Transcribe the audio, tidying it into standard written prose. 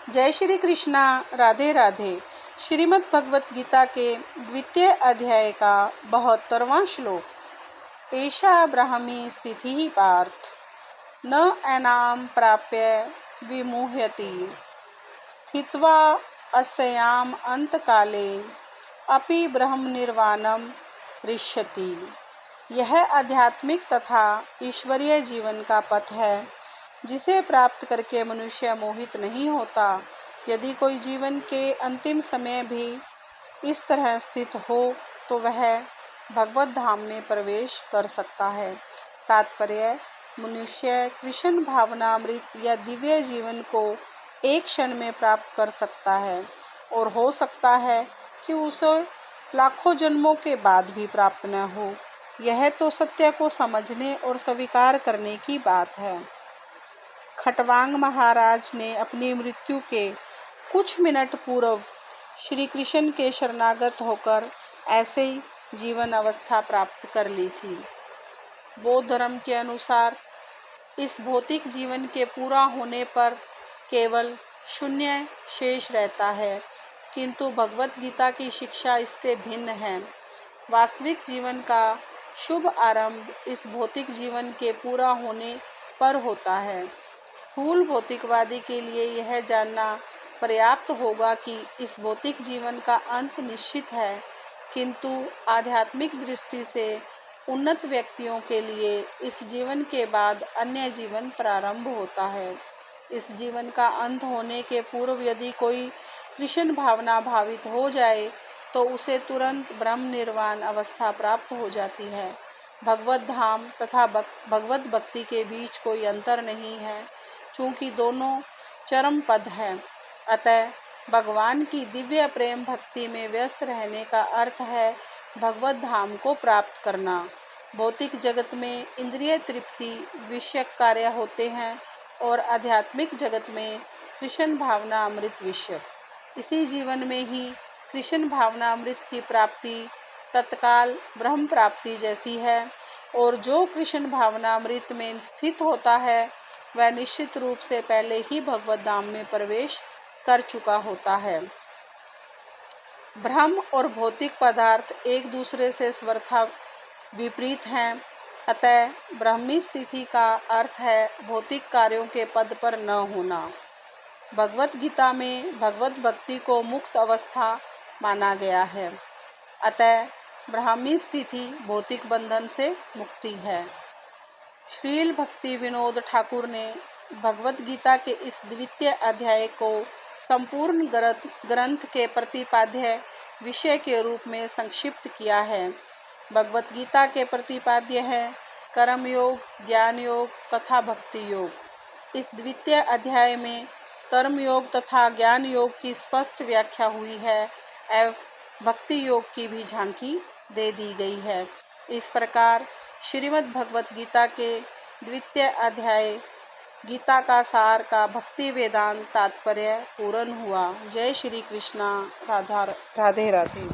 जय श्री कृष्णा। राधे राधे। श्रीमद् भगवत गीता के द्वितीय अध्याय का 72वां श्लोक। एषा ब्राह्मी स्थितिः पार्थ न एनाम प्राप्य विमुह्यति स्थित्वा अस्याम अंतकाले अपि ब्रह्म निर्वाणम ऋष्यति। यह आध्यात्मिक तथा ईश्वरीय जीवन का पथ है जिसे प्राप्त करके मनुष्य मोहित नहीं होता। यदि कोई जीवन के अंतिम समय भी इस तरह स्थित हो तो वह भगवत धाम में प्रवेश कर सकता है। तात्पर्य: मनुष्य कृष्ण भावनामृत या दिव्य जीवन को एक क्षण में प्राप्त कर सकता है और हो सकता है कि उसे लाखों जन्मों के बाद भी प्राप्त न हो। यह तो सत्य को समझने और स्वीकार करने की बात है। खटवांग महाराज ने अपनी मृत्यु के कुछ मिनट पूर्व श्री कृष्ण के शरणागत होकर ऐसे ही जीवन अवस्था प्राप्त कर ली थी। बौद्ध धर्म के अनुसार इस भौतिक जीवन के पूरा होने पर केवल शून्य शेष रहता है, किंतु भगवत गीता की शिक्षा इससे भिन्न है। वास्तविक जीवन का शुभ आरंभ इस भौतिक जीवन के पूरा होने पर होता है। स्थूल भौतिकवादी के लिए यह जानना पर्याप्त होगा कि इस भौतिक जीवन का अंत निश्चित है, किंतु आध्यात्मिक दृष्टि से उन्नत व्यक्तियों के लिए इस जीवन के बाद अन्य जीवन प्रारंभ होता है। इस जीवन का अंत होने के पूर्व यदि कोई कृष्ण भावना भावित हो जाए तो उसे तुरंत ब्रह्म निर्वाण अवस्था प्राप्त हो जाती है। भगवत धाम तथा भगवत भक्ति के बीच कोई अंतर नहीं है, चूंकि दोनों चरम पद हैं। अतः भगवान की दिव्य प्रेम भक्ति में व्यस्त रहने का अर्थ है भगवत धाम को प्राप्त करना। भौतिक जगत में इंद्रिय तृप्ति विषयक कार्य होते हैं और आध्यात्मिक जगत में कृष्ण भावना अमृत विषयक। इसी जीवन में ही कृष्ण भावना अमृत की प्राप्ति तत्काल ब्रह्म प्राप्ति जैसी है, और जो कृष्ण भावना अमृत में स्थित होता है वह निश्चित रूप से पहले ही भगवत धाम में प्रवेश कर चुका होता है। ब्रह्म और भौतिक पदार्थ एक दूसरे से सर्वथा विपरीत हैं। अतः ब्रह्मी स्थिति का अर्थ है भौतिक कार्यों के पद पर न होना। भगवत गीता में भगवत भक्ति को मुक्त अवस्था माना गया है। अतः ब्राह्मी स्थिति भौतिक बंधन से मुक्ति है। श्रील भक्ति विनोद ठाकुर ने भगवत गीता के इस द्वितीय अध्याय को संपूर्ण ग्रंथ के प्रतिपाद्य विषय के रूप में संक्षिप्त किया है। भगवत गीता के प्रतिपाद्य है कर्म योग, ज्ञान योग तथा भक्ति योग। इस द्वितीय अध्याय में कर्म योग तथा ज्ञान योग की स्पष्ट व्याख्या हुई है एवं भक्ति योग की भी झांकी दे दी गई है। इस प्रकार श्रीमद् भगवत गीता के द्वितीय अध्याय गीता का सार का भक्ति वेदांत तात्पर्य पूर्ण हुआ। जय श्री कृष्णा। राधे राधे।